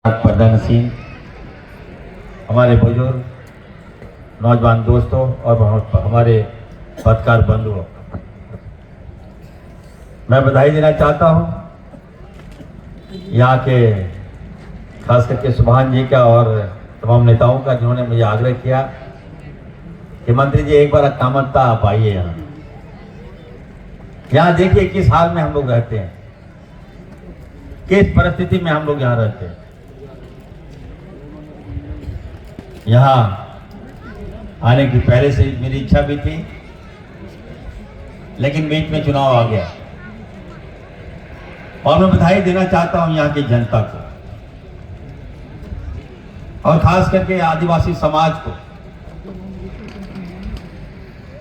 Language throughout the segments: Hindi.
पर्दानशीन हमारे बुजुर्ग नौजवान दोस्तों और हमारे पत्रकार बंधुओं, मैं बधाई देना चाहता हूं यहाँ के खास करके सुभान जी का और तमाम नेताओं का जिन्होंने मुझे आग्रह किया कि मंत्री जी एक बार कामतता आप आइए यहाँ देखिए किस हाल में हम लोग रहते हैं, किस परिस्थिति में हम लोग यहाँ रहते हैं। यहाँ आने की पहले से मेरी इच्छा भी थी, लेकिन बीच में चुनाव आ गया और मैं बधाई देना चाहता हूं यहाँ की जनता को और खास करके आदिवासी समाज को,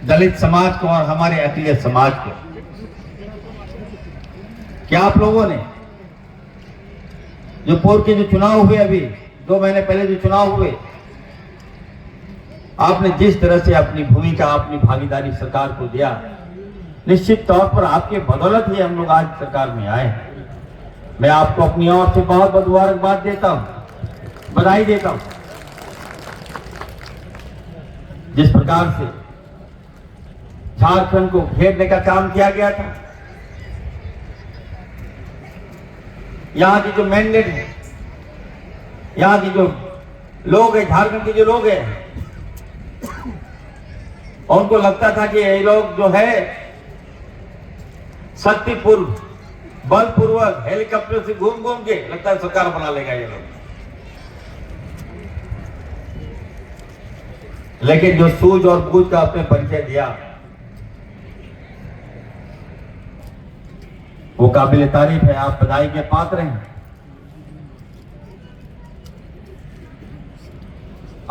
दलित समाज को और हमारे अकेले समाज को। क्या आप लोगों ने जो पूर्व के जो चुनाव हुए, अभी 2 महीने पहले जो चुनाव हुए, आपने जिस तरह से अपनी भूमिका, अपनी भागीदारी सरकार को दिया, निश्चित तौर पर आपके बदौलत ही हम लोग आज सरकार में आए हैं। मैं आपको अपनी ओर से बहुत बहुत मुबारकबाद देता हूं, बधाई देता हूं। जिस प्रकार से झारखंड को घेरने का काम किया गया था, यहाँ की जो मैंडेट है, यहाँ की जो लोग हैं, झारखंड के जो लोग हैं, उनको लगता था कि ये लोग जो है शक्तिपूर्व बलपूर्वक हेलीकॉप्टर से घूम घूम के लगता है सरकार बना लेगा ये लोग। लेकिन जो सूझ और बूझ का आपने परिचय दिया, वो काबिल तारीफ है, आप बधाई के पात्र हैं।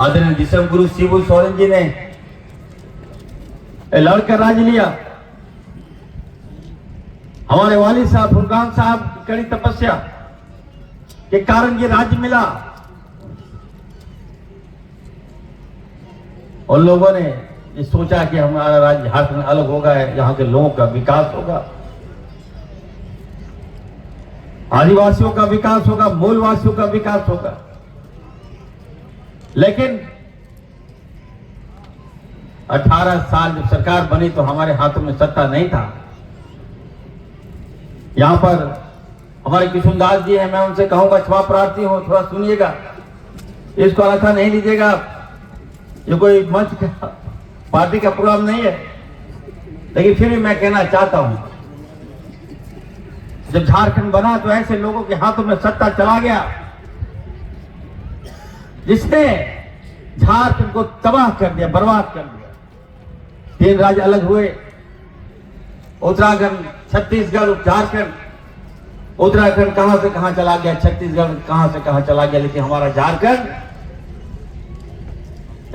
आदरणीय दिसम गुरु शिबू सोरेन जी ने लड़कर राज लिया। हमारे वालिद साहब फुरकान साहब की कड़ी तपस्या के कारण ये राज्य मिला और लोगों ने ये सोचा कि हमारा राज्य झारखंड अलग होगा, यहाँ के लोगों का विकास होगा, आदिवासियों का विकास होगा, मूलवासियों का विकास होगा। लेकिन 18 साल जब सरकार बनी तो हमारे हाथों में सत्ता नहीं था। यहां पर हमारे किशुनदास जी हैं, मैं उनसे कहूंगा, क्षमा प्रार्थी हूं, थोड़ा सुनिएगा, इसको अलखा नहीं लीजिएगा, ये कोई मंच का पार्टी का प्रोग्राम नहीं है, लेकिन फिर भी मैं कहना चाहता हूं, जब झारखंड बना तो ऐसे लोगों के हाथों में सत्ता चला गया जिसने झारखंड को तबाह कर दिया, बर्बाद कर दिया। 3 राज्य अलग हुए, उत्तराखंड, छत्तीसगढ़, झारखंड। उत्तराखंड कहां से कहां चला गया, छत्तीसगढ़ कहां से कहां चला गया, लेकिन हमारा झारखंड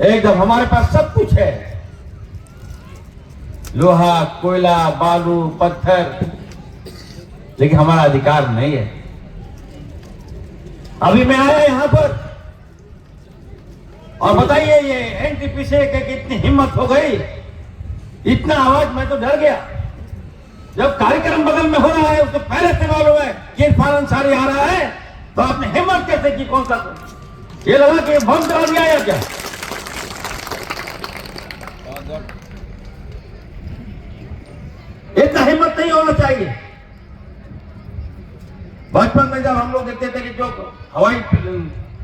एकदम, हमारे पास सब कुछ है, लोहा, कोयला, बालू, पत्थर, लेकिन हमारा अधिकार नहीं है। अभी मैं आया यहां पर और बताइए ये एनटीपीसी के कितनी हिम्मत हो गई, इतना आवाज, मैं तो डर गया। जब कार्यक्रम बगल में हो रहा है उससे पहले से मालूम है कि इरफान अंसारी आ रहा है, तो आपने हिम्मत कैसे की? कौन सा ये लगा कि बम करा दिया या क्या? इतना हिम्मत नहीं होना चाहिए। बचपन में जब हम लोग देखते थे कि जो हवाई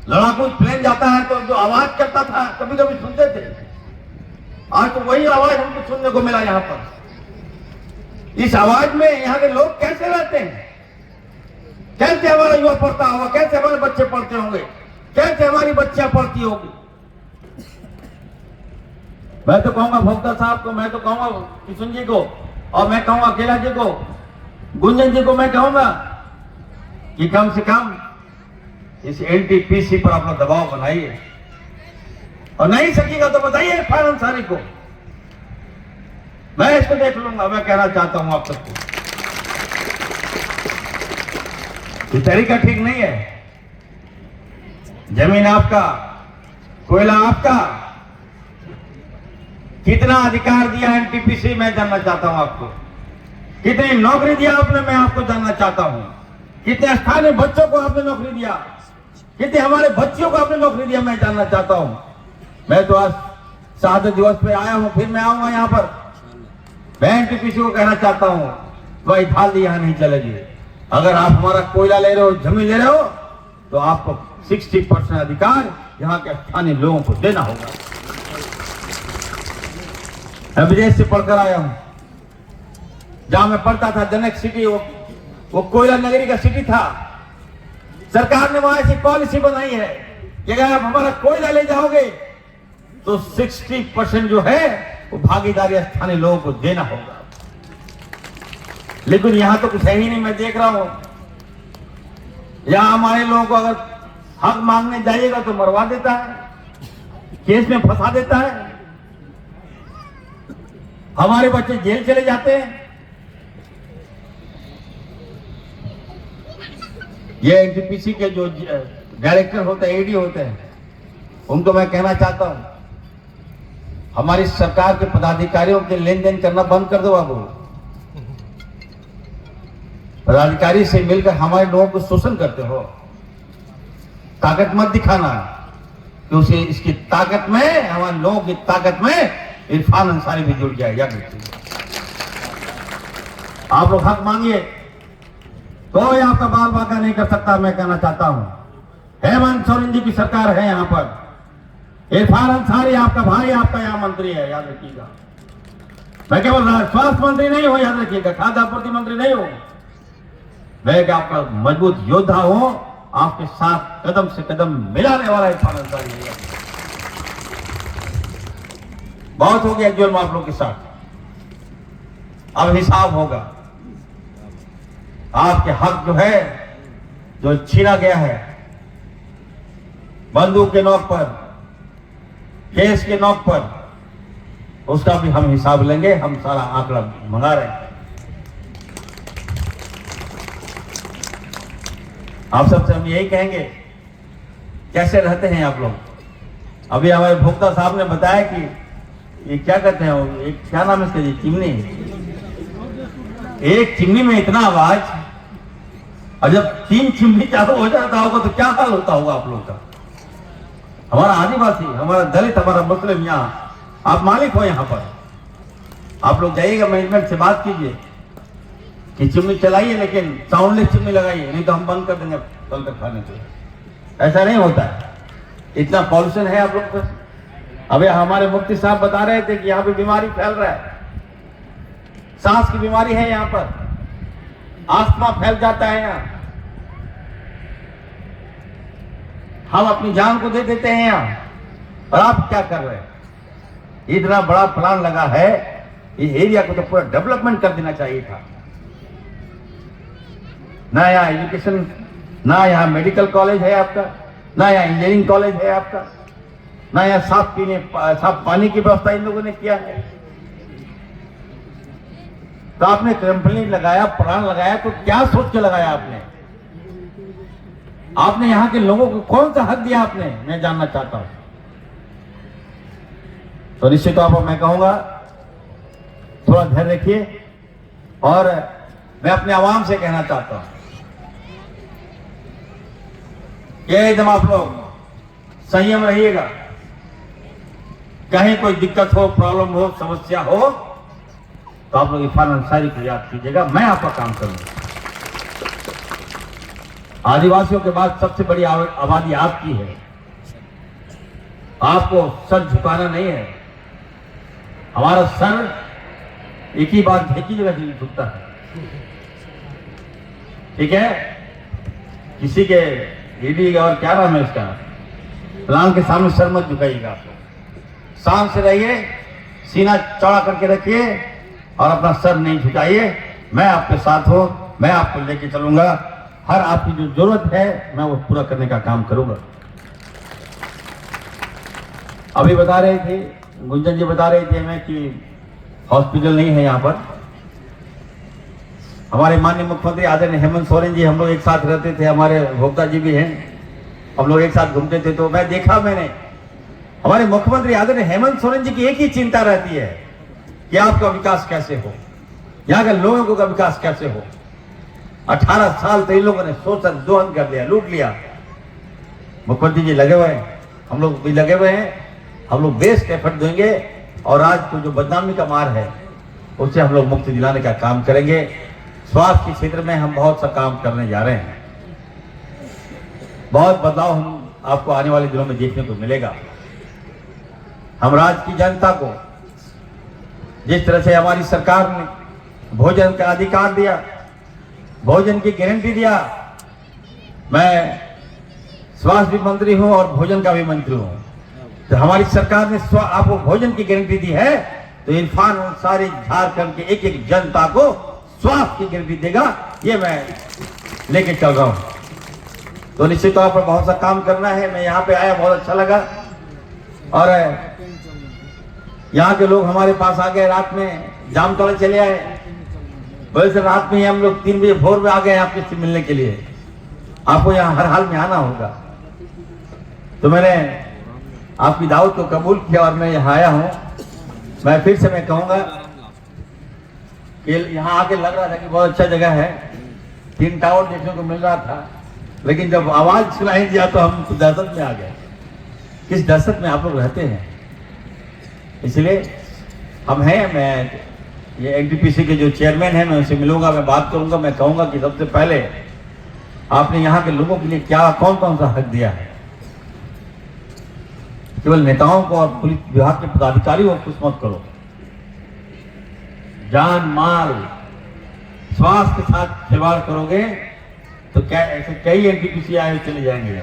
लड़ाकू प्लेन जाता है तो जो आवाज करता था, कभी कभी सुनते थे, आज तो वही आवाज हमको सुनने को मिला यहाँ पर। इस आवाज में यहाँ के लोग कैसे रहते हैं, कैसे हमारा युवा पढ़ता होगा, कैसे हमारे बच्चे पढ़ते होंगे, कैसे हमारी बच्चियां पढ़ती होगी। मैं तो कहूंगा भोक्ता साहब को, मैं तो कहूंगा किशन जी को, और मैं कहूंगा अकेला जी को, गुंजन जी को, मैं कहूंगा कि कम से कम इस एनटीपीसी पर अपना दबाव बनाइए, और नहीं सकेगा तो बताइए इरफान अंसारी को, मैं इसको देख लूंगा। मैं कहना चाहता हूं आप सबको, ये तरीका ठीक नहीं है। जमीन आपका, कोयला आपका, कितना अधिकार दिया एनटीपीसी, मैं जानना चाहता हूं आपको। कितनी नौकरी दिया आपने, मैं आपको जानना चाहता हूं। कितने स्थानीय बच्चों को आपने नौकरी दिया, कितने हमारे बच्चियों को आपने नौकरी दिया, मैं जानना चाहता हूं। मैं तो आज शहादत दिवस पे आया हूं, फिर मैं आऊंगा यहाँ पर। बहन की किसी को कहना चाहता हूं, वही फालतू यहां नहीं चलेगी। अगर आप हमारा कोयला ले रहे हो, जमीन ले रहे हो, तो आपको 60% अधिकार यहाँ के स्थानीय लोगों को देना होगा। मैं विदेश से पढ़कर आया हूं, जहां मैं पढ़ता था जनक सिटी, वो कोयला नगरी का सिटी था। सरकार ने वहां ऐसी पॉलिसी बनाई है कि अगर आप हमारा कोयला ले जाओगे तो 60% जो है वो भागीदारी स्थानीय लोगों को देना होगा। लेकिन यहां तो कुछ है ही नहीं। मैं देख रहा हूं यहां हमारे लोगों को अगर हक मांगने जाइएगा तो मरवा देता है, केस में फंसा देता है, हमारे बच्चे जेल चले जाते हैं। ये एनटीपीसी के जो डायरेक्टर होते हैं, एडी होते हैं, उनको मैं कहना चाहता हूं, हमारी सरकार के पदाधिकारियों के लेन देन करना बंद कर दो। बाबू, पदाधिकारी से मिलकर हमारे लोगों को शोषण करते हो। ताकत मत दिखाना कि उसे इसकी ताकत में, हमारे लोगों की ताकत में इरफान अंसारी भी जुड़ जाए। याद रखिए, आप लोग हक मांगिए, कोई आपका बाल बाका नहीं कर सकता। मैं कहना चाहता हूं, हेमंत सोरेन जी की सरकार है यहाँ पर। इरफान अंसारी आपका भाई, आपका यहाँ मंत्री है, याद रखिएगा। मैं केवल स्वास्थ्य मंत्री नहीं हूं, याद रखिएगा, खाद्य आपूर्ति मंत्री नहीं हूं। मैं आपका मजबूत योद्धा हूं, आपके साथ कदम से कदम मिलाने वाला इरफान अंसारी है। बहुत हो गया जुल्म आप लोग के साथ, अब हिसाब होगा। आपके हक जो है, जो छीना गया है, बंदूक के नोक पर, केस के नोक पर, उसका भी हम हिसाब लेंगे। हम सारा आंकड़ा मंगा रहे हैं। आप सबसे हम यही कहेंगे, कैसे रहते हैं आप लोग। अभी हमारे भोक्ता साहब ने बताया कि ये क्या कहते हैं, एक क्या नाम है इसका, चिमनी। एक चिमनी में इतना आवाज, और जब 3 चिमनी चालू हो जाता होगा तो क्या हाल होता होगा आप लोग का। हमारा आदिवासी, हमारा दलित, हमारा मुस्लिम, यहाँ आप मालिक हो। यहाँ पर आप लोग जाइएगा, मैनेजमेंट से बात कीजिए कि चिमनी चलाइए, लेकिन साउंडलेस चिमनी लगाइए, नहीं तो हम बंद कर देंगे तल तक खाने से। ऐसा नहीं होता है, इतना पॉल्यूशन है आप लोग पर। अभी हमारे मुफ्ती साहब बता रहे थे कि यहाँ पे बीमारी फैल रहा है, सांस की बीमारी है यहाँ पर, आस्थमा फैल जाता है यहाँ। हम अपनी जान को दे देते हैं यहाँ, और आप क्या कर रहे हैं। इतना बड़ा प्लान लगा है, इस एरिया को तो पूरा डेवलपमेंट कर देना चाहिए था। ना यहाँ एजुकेशन, ना यहाँ मेडिकल कॉलेज है आपका, ना यहाँ इंजीनियरिंग कॉलेज है आपका, ना यहाँ साफ पानी की व्यवस्था इन लोगों ने किया है। तो आपने कंपनी लगाया, प्लान लगाया, तो क्या सोच के लगाया आपने। आपने यहाँ के लोगों को कौन सा हक दिया आपने, मैं जानना चाहता हूं। तो निश्चित तौर पर मैं कहूंगा, थोड़ा धैर्य रखिए। और मैं अपने आवाम से कहना चाहता हूं, ये एकदम आप लोग संयम रहिएगा। कहीं कोई दिक्कत हो, प्रॉब्लम हो, समस्या हो, तो आप लोग इरफान अंसारी को याद कीजिएगा, मैं आपका काम करूंगा। आदिवासियों के बाद सबसे बड़ी आबादी आपकी है, आपको सर झुकाना नहीं है। हमारा सर एक ही बात, एक ही जगह झुकता है, ठीक है। किसी के ईडी और क्या नाम है इसका, प्लान के सामने सर मत झुकाइएगा। आप लोग शांत से रहिए, सीना चौड़ा करके रखिए और अपना सर नहीं झुकाइए। मैं आपके साथ हूं, मैं आपको लेके चलूंगा। हर आपकी जो जरूरत है मैं वो पूरा करने का काम करूंगा। अभी बता रहे थे, गुंजन जी बता रहे थे हमें कि हॉस्पिटल नहीं है यहाँ पर। हमारे माननीय मुख्यमंत्री आदरणीय हेमंत सोरेन जी, हम लोग एक साथ रहते थे, हमारे भोक्ता जी भी हैं, हम लोग एक साथ घूमते थे। तो मैंने हमारे मुख्यमंत्री आदरणीय हेमंत सोरेन जी की एक ही चिंता रहती है कि आपका विकास कैसे हो, यहाँ के लोगों का विकास कैसे हो। 18 साल तो इन लोगों ने शोषण दोहन कर लिया, लूट लिया। मुख्यमंत्री जी लगे हुए हैं, हम लोग भी लगे हुए हैं। हम लोग बेस्ट एफर्ट देंगे और आज को जो बदनामी का मार है उससे हम लोग मुक्ति दिलाने का काम करेंगे। स्वास्थ्य के क्षेत्र में हम बहुत सा काम करने जा रहे हैं। बहुत बदलाव हम आपको आने वाले दिनों में देखने को मिलेगा। हम राज्य की जनता को जिस तरह से हमारी सरकार ने भोजन का अधिकार दिया, भोजन की गारंटी दिया, मैं स्वास्थ्य भी मंत्री हूं और भोजन का भी मंत्री हूं, तो हमारी सरकार ने आपको भोजन की गारंटी दी है, तो इरफान और सारी झारखंड के एक एक जनता को स्वास्थ्य की गारंटी देगा, ये मैं लेके चल रहा हूं। तो निश्चित तौर पर बहुत सा काम करना है। मैं यहाँ पे आया, बहुत अच्छा लगा और यहाँ के लोग हमारे पास आ गए, रात में जामतौड़ा चले आए, वैसे रात में ही हम लोग 3 बजे भोर में आ गए आपसे मिलने के लिए। आपको यहाँ हर हाल में आना होगा, तो मैंने आपकी दावत को कबूल किया और मैं यहाँ आया हूँ। मैं फिर से मैं कहूँगा कि यहाँ आके लग रहा था कि बहुत अच्छा जगह है, 3 टावर देखने को मिल रहा था, लेकिन जब आवाज सुनाई दिया तो हम तो दहशत में आ गए। किस दहशत में आप लोग रहते हैं, इसलिए हम हैं। मैं ये एनटीपीसी के जो चेयरमैन हैं, मैं उनसे मिलूंगा, मैं बात करूंगा। मैं कहूंगा कि सबसे पहले आपने यहाँ के लोगों के लिए क्या कौन कौन सा हक दिया है। केवल नेताओं को और पुलिस विभाग के पदाधिकारियों को खुश मत करो, जान माल स्वास्थ्य के साथ खिलवाड़ करोगे तो क्या ऐसे कई एनटीपीसी आए चले जाएंगे।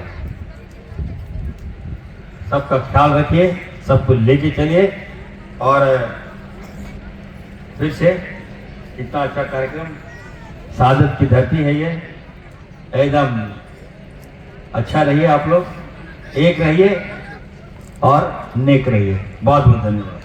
सबका ख्याल रखिए, सबको लेके चलिए और फिर से इतना अच्छा कार्यक्रम, शहादत की धरती है ये, एकदम अच्छा रहिए। आप लोग एक रहिए और नेक रहिए। बहुत बहुत धन्यवाद।